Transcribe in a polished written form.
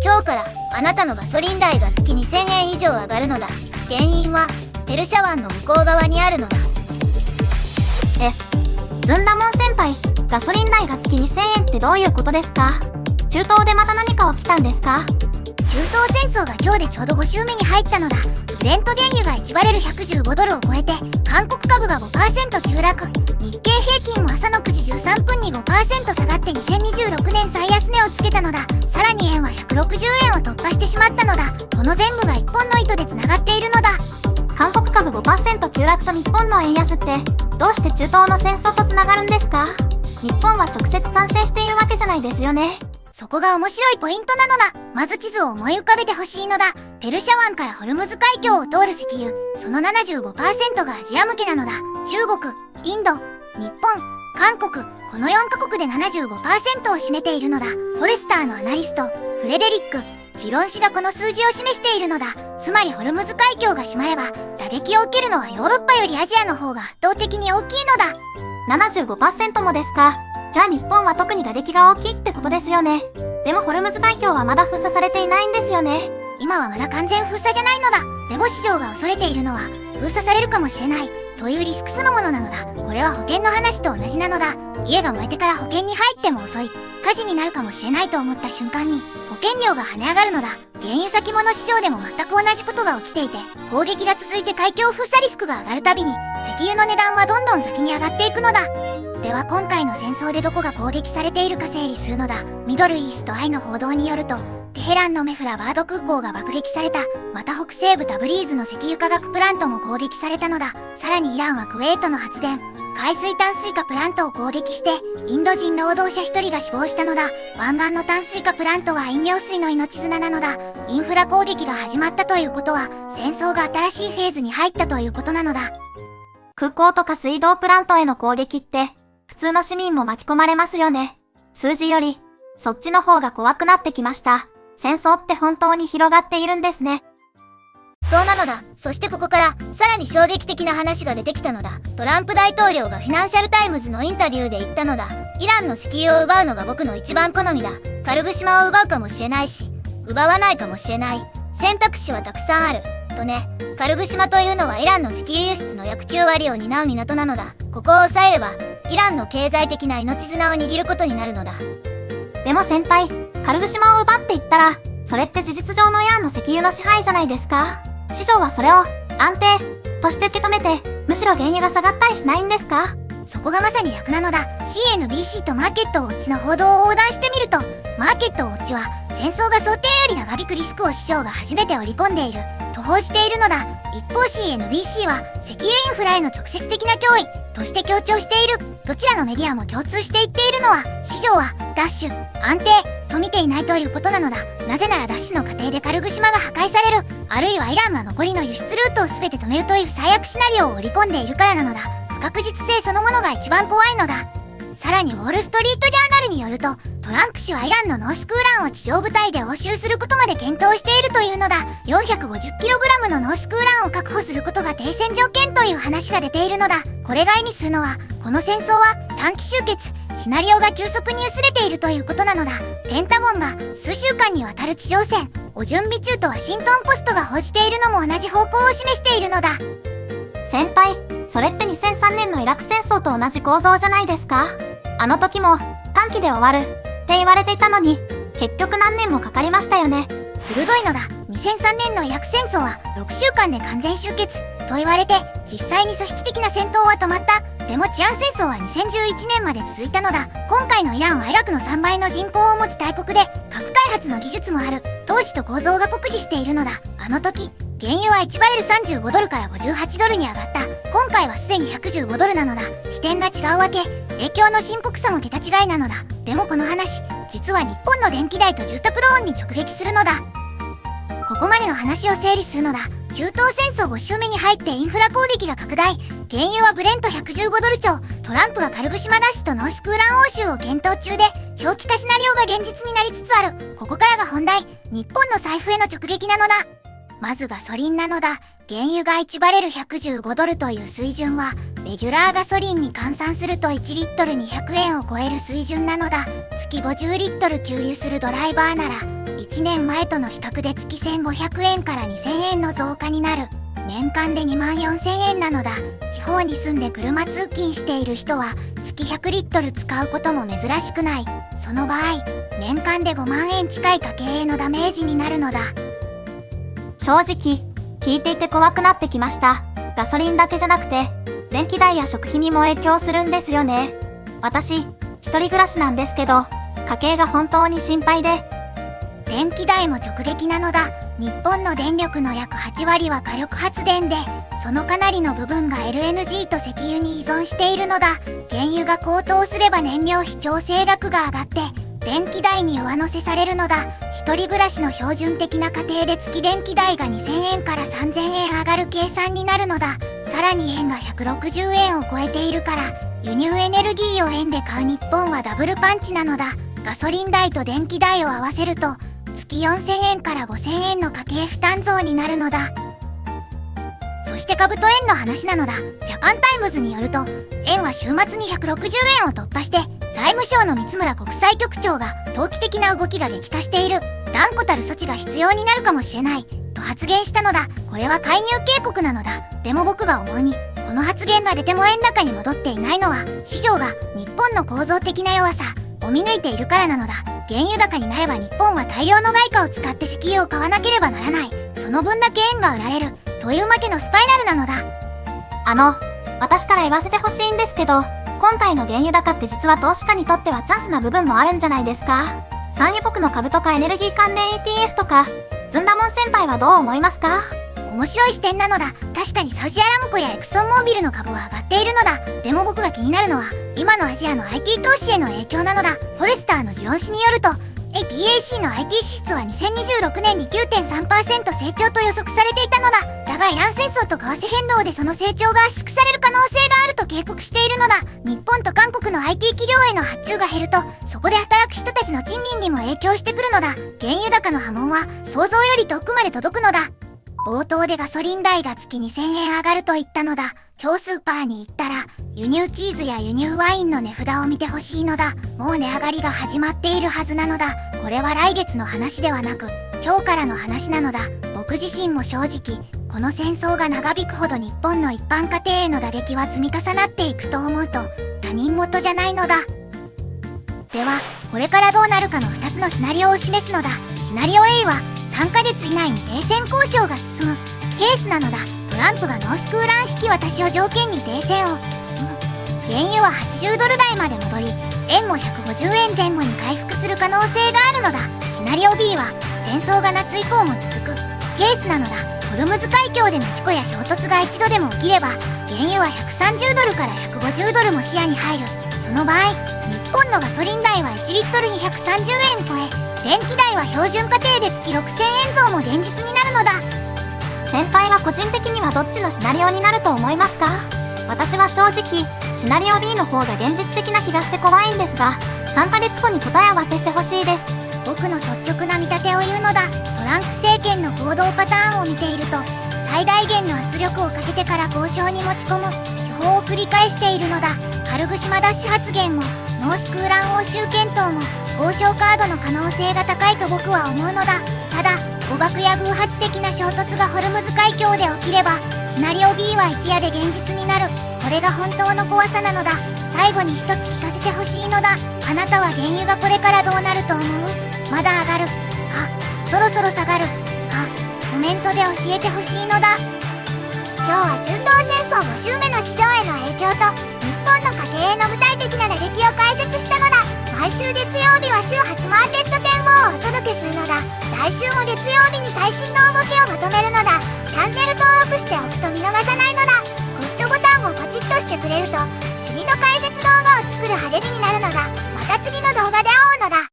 今日からあなたのガソリン代が月に1000円以上上がるのだ。原因はペルシャ湾の向こう側にあるのだ。ずんだもん先輩、ガソリン代が月に1000円ってどういうことですか？中東でまた何か起きたんですか？中東戦争が今日でちょうど5週目に入ったのだ。ブレント原油が1バレル115ドルを超えて、韓国株が 5% 急落。日経平均も朝の9時13分に 5% 下がって2026年最安値をつけたのだ。さらに円は160円を突破してしまったのだ。この全部が一本の糸でつながっているのだ。韓国株 5% 急落と日本の円安って、どうして中東の戦争とつながるんですか？日本は直接参戦しているわけじゃないですよね。そこが面白いポイントなのだ。まず地図を思い浮かべてほしいのだ。ペルシャ湾からホルムズ海峡を通る石油、その 75% がアジア向けなのだ。中国、インド、日本、韓国、この4カ国で 75% を占めているのだ。フォレスターのアナリスト、フレデリック・ジロン氏がこの数字を示しているのだ。つまりホルムズ海峡が閉まれば、打撃を受けるのはヨーロッパよりアジアの方が圧倒的に大きいのだ。75% もですか。じゃあ日本は特に打撃が大きいってことですよね。でもホルムズ海峡はまだ封鎖されていないんですよね。今はまだ完全封鎖じゃないのだ。でも市場が恐れているのは封鎖されるかもしれないというリスクそのものなのだ。これは保険の話と同じなのだ。家が燃えてから保険に入っても遅い。火事になるかもしれないと思った瞬間に保険料が跳ね上がるのだ。原油先物市場でも全く同じことが起きていて、攻撃が続いて海峡封鎖リスクが上がるたびに石油の値段はどんどん先に上がっていくのだ。では今回の戦争でどこが攻撃されているか整理するのだ。ミドルイーストアイの報道によると、テヘランのメフラバード空港が爆撃された。また北西部タブリーズの石油化学プラントも攻撃されたのだ。さらにイランはクウェートの発電、海水淡水化プラントを攻撃して、インド人労働者1人が死亡したのだ。湾岸の淡水化プラントは飲料水の命綱なのだ。インフラ攻撃が始まったということは、戦争が新しいフェーズに入ったということなのだ。空港とか水道プラントへの攻撃って、普通の市民も巻き込まれますよね。数字より、そっちの方が怖くなってきました。戦争って本当に広がっているんですね。そうなのだ。そしてここからさらに衝撃的な話が出てきたのだ。トランプ大統領がフィナンシャルタイムズのインタビューで言ったのだ。イランの石油を奪うのが僕の一番好みだ。カルグ島を奪うかもしれないし、奪わないかもしれない。選択肢はたくさんある。とね。カルグ島というのはイランの石油輸出の約9割を担う港なのだ。ここを抑えれば、イランの経済的な命綱を握ることになるのだ。でも先輩、カルグ島を奪っていったら、それって事実上のイランの石油の支配じゃないですか。市場はそれを安定として受け止めて、むしろ原油が下がったりしないんですか？そこがまさに逆なのだ。CNBC とマーケットウォッチの報道を横断してみると、マーケットウォッチは戦争が想定より長引くリスクを市場が初めて織り込んでいると報じているのだ。一方 CNBC は石油インフラへの直接的な脅威として強調している。どちらのメディアも共通して言っているのは、市場はダッシュ、安定と見ていないということなのだ。なぜならダッシュの過程でカルグ島が破壊される、あるいはイランが残りの輸出ルートを全て止めるという最悪シナリオを織り込んでいるからなのだ。不確実性そのものが一番怖いのだ。さらにウォールストリートジャーナルによると、トランプ氏はイランのノースクーランを地上部隊で押収することまで検討しているというのだ。 450kg のノースクーランを確保することが停戦条件という話が出ているのだ。これが意味するのは、この戦争は短期終結、シナリオが急速に薄れているということなのだ。ペンタゴンが数週間にわたる地上戦を準備中とワシントンポストが報じているのも同じ方向を示しているのだ。先輩、それって2003年のイラク戦争と同じ構造じゃないですか？あの時も短期で終わるって言われていたのに、結局何年もかかりましたよね。鋭いのだ。2003年のイラク戦争は6週間で完全終結と言われて、実際に組織的な戦闘は止まった。でも治安戦争は2011年まで続いたのだ。今回のイランはイラクの3倍の人口を持つ大国で、核開発の技術もある。当時と構造が酷似しているのだ。あの時原油は1バレル35ドルから58ドルに上がった。今回はすでに115ドルなのだ。起点が違うわけ。影響の深刻さも桁違いなのだ。でもこの話、実は日本の電気代と住宅ローンに直撃するのだ。ここまでの話を整理するのだ。中東戦争5週目に入ってインフラ攻撃が拡大。原油はブレント115ドル超。トランプがカルグ島ダッシュとノースクーラン欧州を検討中で、長期化シナリオが現実になりつつある。ここからが本題。日本の財布への直撃なのだ。まずガソリンなのだ。原油が1バレル115ドルという水準は、レギュラーガソリンに換算すると1リットル200円を超える水準なのだ。月50リットル給油するドライバーなら1年前との比較で月1500円から2000円の増加になる。年間で24000円なのだ。地方に住んで車通勤している人は月100リットル使うことも珍しくない。その場合年間で5万円近い家計へのダメージになるのだ。正直、聞いていて怖くなってきました。ガソリンだけじゃなくて、電気代や食費にも影響するんですよね。私、一人暮らしなんですけど、家計が本当に心配で。電気代も直撃なのだ。日本の電力の約8割は火力発電で、そのかなりの部分が LNG と石油に依存しているのだ。原油が高騰すれば燃料費調整額が上がって、電気代に上乗せされるのだ。一人暮らしの標準的な家庭で月電気代が2000円から3000円上がる計算になるのだ。さらに円が160円を超えているから、輸入エネルギーを円で買う日本はダブルパンチなのだ。ガソリン代と電気代を合わせると、月4000円から5000円の家計負担増になるのだ。そして株と円の話なのだ。ジャパンタイムズによると、円は週末に160円を突破して、財務省の三村国際局長が投機的な動きが激化している。断固たる措置が必要になるかもしれない。と発言したのだ。これは介入警告なのだ。でも僕が思うに、この発言が出ても円高に戻っていないのは、市場が日本の構造的な弱さを見抜いているからなのだ。原油高になれば日本は大量の外貨を使って石油を買わなければならない。その分だけ円が売られる。という負けのスパイラルなのだ。私から言わせてほしいんですけど、今回の原油高って実は投資家にとってはチャンスな部分もあるんじゃないですか。産油国の株とかエネルギー関連 ETF とか、ずんだもん先輩はどう思いますか？面白い視点なのだ。確かにサウジアラムコやエクソンモービルの株は上がっているのだ。でも僕が気になるのは、今のアジアの IT 投資への影響なのだ。フォレスターの持論誌によると、APAC の IT 支出は2026年に 9.3% 成長と予測されていたのだ。だがイラン戦争と為替変動でその成長が圧縮される可能性があると警告しているのだ。日本と韓国の IT 企業への発注が減ると、そこで働く人たちの賃金にも影響してくるのだ。原油高の波紋は想像より遠くまで届くのだ。冒頭でガソリン代が月2000円上がると言ったのだ。今日スーパーに行ったら、輸入チーズや輸入ワインの値札を見てほしいのだ。もう値上がりが始まっているはずなのだ。これは来月の話ではなく、今日からの話なのだ。僕自身も正直、この戦争が長引くほど日本の一般家庭への打撃は積み重なっていくと思うと、他人事じゃないのだ。では、これからどうなるかの2つのシナリオを示すのだ。シナリオ A は、3ヶ月以内に停戦交渉が進むケースなのだ。トランプがノースクーラン引き渡しを条件に停戦を。原油は80ドル台まで戻り、円も150円前後に回復する可能性があるのだ。シナリオ B は、戦争が夏以降も続くケースなのだ。ホルムズ海峡での事故や衝突が一度でも起きれば、原油は130ドルから150ドルも視野に入る。その場合、日本のガソリン代は1リットルに130円超え、電気代は標準家庭で月6000円増も現実になるのだ。先輩は個人的にはどっちのシナリオになると思いますか？私は正直、シナリオ B の方が現実的な気がして怖いんですが、3ヶ月後に答え合わせしてほしいです。僕の率直な見立てを言うのだ。トランプ政権の行動パターンを見ていると、最大限の圧力をかけてから交渉に持ち込む手法を繰り返しているのだ。カルグ島奪取発言も、ノースクーラン欧州検討も、交渉カードの可能性が高いと僕は思うのだ。ただ、誤爆や偶発的な衝突がホルムズ海峡で起きれば、シナリオ B は一夜で現実になる。これが本当の怖さなのだ。最後に一つ聞かせてほしいのだ。あなたは原油がこれからどうなると思う？まだ上がる？か、そろそろ下がる？か、コメントで教えてほしいのだ。今日は中東戦争5週目